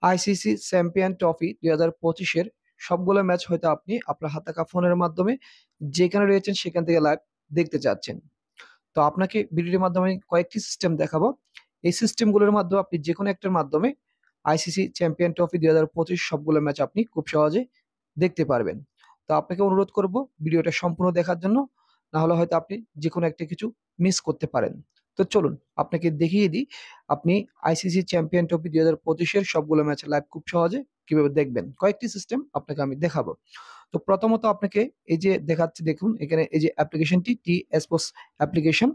ICC champion trophy 2025-এর সবগুলো match হয়তো আপনি আপনার হাতে থাকা ফোনের মাধ্যমে যেখানে রয়েছেন সেখান থেকে লাইভ দেখতে চাচ্ছেন। তো আপনাকে ভিডিওর মাধ্যমে আমি কয়েকটি সিস্টেম দেখাবো। এই সিস্টেমগুলোর মাধ্যমে আপনি যেকোনো একটার মাধ্যমে আইসিসি চ্যাম্পিয়ন ট্রফি 2025 সবগুলো ম্যাচ আপনি খুব সহজে দেখতে পারবেন। তো আপনাকে অনুরোধ করব ভিডিওটা সম্পূর্ণ দেখার জন্য, না হলে হয়তো আপনি যেকোনো একটা কিছু মিস করতে পারেন। তো চলুন আপনাকে দেখিয়ে দিই আপনি আইসিসি চ্যাম্পিয়ন ট্রফি 2025-এর সবগুলো ম্যাচ লাইভ খুব সহজে কিভাবে দেখবেন। কয়েকটি সিস্টেম আপনাকে আমি দেখাবো। তো প্রথমত আপনাকে এই যে দেখাচ্ছে, দেখুন এখানে এই যে অ্যাপ্লিকেশনটি টি স্পোর্টস অ্যাপ্লিকেশন।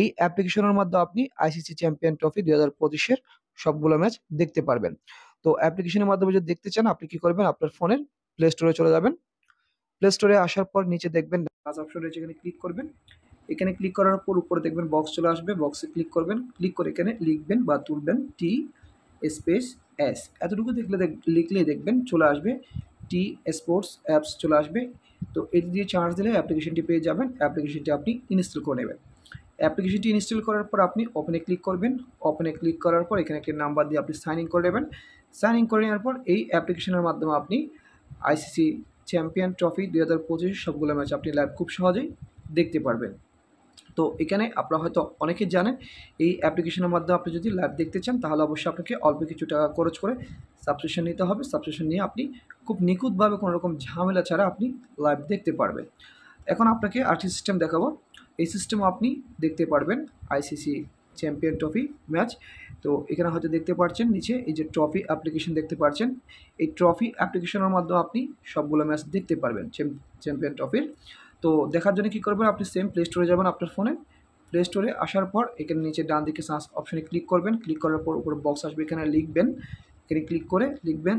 এই অ্যাপ্লিকেশনের মাধ্যমে আপনি আইসিসি চ্যাম্পিয়ন ট্রফি 2025-এর সবগুলো ম্যাচ দেখতে পারবেন। তো অ্যাপ্লিকেশনের মাধ্যমে যদি দেখতে চান আপনি কি করবেন, আপনার ফোনের প্লে স্টোরে চলে যাবেন। প্লে স্টোরে আসার পর নিচে দেখবেন কাজ অপশন রয়েছে, এখানে ক্লিক করবেন। এখানে ক্লিক করার পর উপরে দেখবেন বক্স চলে আসবে, বক্সে ক্লিক করবেন। ক্লিক করে এখানে লিখবেন বা তুলবেন টি স্পেস এস, এতটুকু লিখলেই দেখবেন চলে আসবে টি স্পোর্টস অ্যাপস চলে আসবে। তো এটি দিয়ে চার্জ দিলে অ্যাপ্লিকেশনটি পেয়ে যাবেন। অ্যাপ্লিকেশনটি আপনি ইনস্টল করে নেবেন। অ্যাপ্লিকেশনটি ইনস্টল করার পর আপনি ওপেনে ক্লিক করবেন। ওপেনে ক্লিক করার পর এখানে একটি নাম্বার দিয়ে আপনি সাইন ইন করে নেবেন। সাইন ইন করে নেওয়ার পর এই অ্যাপ্লিকেশনের মাধ্যমে আপনি আইসিসি চ্যাম্পিয়ন ট্রফি 2025 সবগুলো ম্যাচ আপনি লাইভ খুব সহজেই দেখতে পারবেন। তো এখানে আপনারা হয়তো অনেকে জানেন, এই অ্যাপ্লিকেশনের মাধ্যমে আপনি যদি লাইভ দেখতে চান তাহলে অবশ্যই আপনাকে অল্প কিছু টাকা খরচ করে সাবস্ক্রিপশন নিতে হবে। সাবস্ক্রিপশন নিয়ে আপনি খুব নিখুঁতভাবে কোনো রকম ঝামেলা ছাড়া আপনি লাইভ দেখতে পারবেন। এখন আপনাকে আরেকটি সিস্টেম দেখাবো। এই সিস্টেম আপনি দেখতে পারবেন আইসিসি চ্যাম্পিয়ন ট্রফি ম্যাচ। তো এখানে হয়তো দেখতে পাচ্ছেন নিচে এই যে ট্রফি অ্যাপ্লিকেশন দেখতে পাচ্ছেন। এই ট্রফি অ্যাপ্লিকেশনের মাধ্যমে আপনি সবগুলো ম্যাচ দেখতে পারবেন চ্যাম্পিয়ন ট্রফির। তো দেখার জন্য কী করবেন, আপনি সেম প্লে স্টোরে যাবেন আপনার ফোনে। প্লে স্টোরে আসার পর এখানে নিচে ডান দিকে সার্চ অপশনে ক্লিক করবেন। ক্লিক করার পর উপরে বক্স আসবে, এখানে লিখবেন, এখানে ক্লিক করে লিখবেন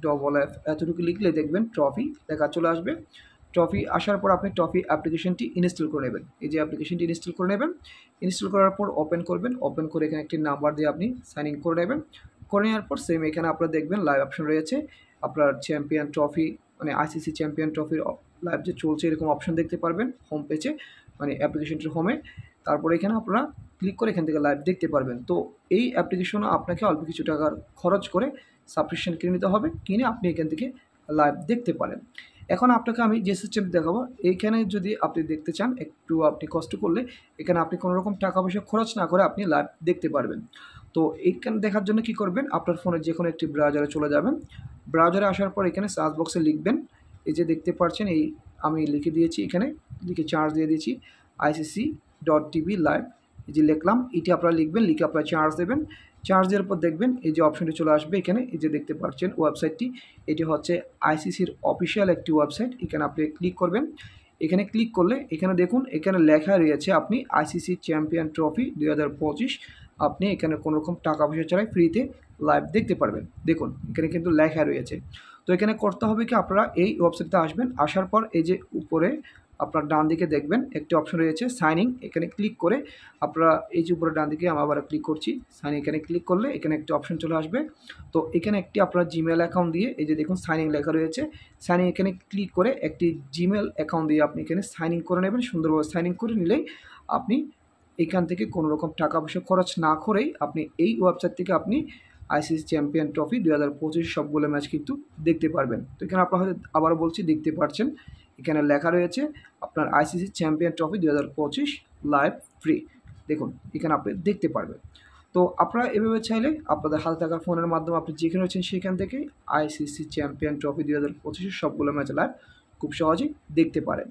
TOFF, এতটুকু লিখলে দেখবেন ট্রফি লেখা চলে আসবে। ট্রফি আসার পর আপনি ট্রফি অ্যাপ্লিকেশনটি ইনস্টল করে নেবেন। এই যে অ্যাপ্লিকেশনটি ইনস্টল করে নেবেন। ইনস্টল করার পর ওপেন করবেন। ওপেন করে এখানে একটি নাম্বার দিয়ে আপনি সাইন ইন করে নেবেন। করে নেওয়ার পর সেম এখানে আপনারা দেখবেন লাইভ অপশন রয়েছে। আপনার চ্যাম্পিয়ন ট্রফি মানে আইসিসি চ্যাম্পিয়ন ট্রফির লাইভ যে চলছে এরকম অপশন দেখতে পারবেন হোম পেজে, মানে অ্যাপ্লিকেশনটির হোমে। তারপরে এখানে আপনারা ক্লিক করে এখান থেকে লাইভ দেখতে পারবেন। তো এই অ্যাপ্লিকেশনও আপনাকে অল্প কিছু টাকার খরচ করে সাবস্ক্রিপশন কিনে নিতে হবে, কিনে আপনি এখান থেকে লাইভ দেখতে পারেন। এখন আপনাকে আমি যে সিস্টেম দেখাবো, এইখানে যদি আপনি দেখতে চান একটু আপনি কষ্ট করলে এখানে আপনি কোনো রকম টাকা পয়সা খরচ না করে আপনি লাইভ দেখতে পারবেন। তো এইখানে দেখার জন্য কি করবেন, আপনার ফোনে যে কোনো একটি ব্রাউজারে চলে যাবেন। ব্রাউজারে আসার পর এখানে সার্চ বক্সে লিখবেন, এই যে দেখতে পাচ্ছেন এই আমি লিখে দিয়েছি, এখানে লিখে চার্জ দিয়ে দিয়েছি ICC.TV লাইভ। এই যে লিখলাম, এটি আপনারা লিখবেন, লিখে আপনারা চার্জ দেবেন। চার্জ দেওয়ার পর দেখবেন এই যে অপশনটি চলে আসবে এখানে, এই যে দেখতে পাচ্ছেন ওয়েবসাইটটি, এটি হচ্ছে আইসিসির অফিসিয়াল একটি ওয়েবসাইট। এখানে আপনি ক্লিক করবেন। এখানে ক্লিক করলে এখানে দেখুন এখানে লেখা রয়েছে আপনি আইসিসি চ্যাম্পিয়ন ট্রফি 2025 আপনি এখানে কোনো রকম টাকা পয়সা ছাড়াই ফ্রিতে লাইভ দেখতে পারবেন। দেখুন এখানে কিন্তু লেখা রয়েছে। তো এখানে করতে হবে কি, আপনারা এই ওয়েবসাইটে আসবেন। আসার পর এই যে উপরে আপনার ডান দিকে দেখবেন একটি অপশন রয়েছে সাইন ইন, এখানে ক্লিক করে আপনারা এই যে উপরে ডান দিকে আমি আবার ক্লিক করছি সাইন ইন, এখানে ক্লিক করলে এখানে একটি অপশন চলে আসবে। তো এখানে একটি আপনার জিমেল অ্যাকাউন্ট দিয়ে এই যে দেখুন সাইন ইন লেখা রয়েছে, সাইন ইন এখানে ক্লিক করে একটি জিমেল অ্যাকাউন্ট দিয়ে আপনি এখানে সাইন ইন করে নেবেন। সুন্দরভাবে সাইন ইন করে নিলেই আপনি এখান থেকে কোনো রকম টাকা পয়সা খরচ না করেই আপনি এই ওয়েবসাইট থেকে আপনি আইসিসি চ্যাম্পিয়ন ট্রফি 2025 সবগুলো ম্যাচ কিন্তু দেখতে পারবেন। তো এখানে আপনারা হয়তো আবারও বলছি দেখতে পাচ্ছেন এখানে লেখা রয়েছে আপনার ICC champion trophy 2025 live free. দেখুন এখানে আপনি দেখতে পারবেন। তো আপনারা এভাবে চাইলে আপনাদের হাতে থাকা ফোনের মাধ্যমে আপনি যেখানে রয়েছেন সেখান থেকে আইসিসি চ্যাম্পিয়ন ট্রফি 2025 সবগুলো ম্যাচ লাইভ খুব সহজেই দেখতে পারেন।